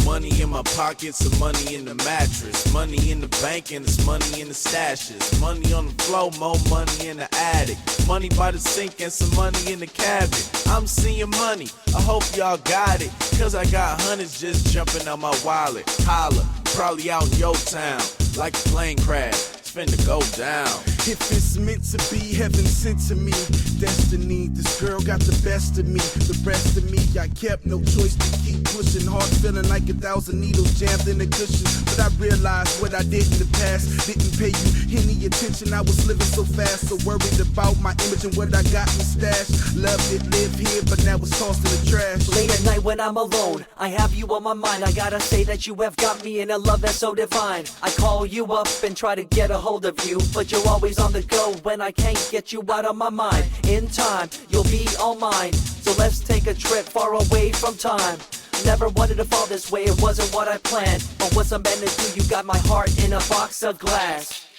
Money in my pockets and money in the mattress. Money in the bank and it's money in the stashes. Money on the floor, more money in the attic. Money by the sink and some money in the cabinet. I'm seeing money, I hope y'all got it. Cause I got hundreds just jumping out my wallet. Holla, probably out in your town. Like a plane crash, it's finna go down. If it's meant to be, heaven sent to me. Destiny, this girl got the best of me. The rest of me, I kept no choice to keep pushing. Heart feeling like 1,000 needles jammed in the cushion. But I realized what I did in the past didn't pay you any attention. I was living so fast, so worried about my image and what I got in stash. Loved it, lived here, but now it's tossed in the trash. Late at night when I'm alone, I have you on my mind. I gotta say that you have got me in a love that's so divine. I call you up and try to get a hold of you, but you're always on the go when I can't get you out of my mind. In time, you'll be all mine, so let's take a trip far away from time. Never wanted to fall this way, it wasn't what I planned, but what's I'm meant to do, you got my heart in a box of glass.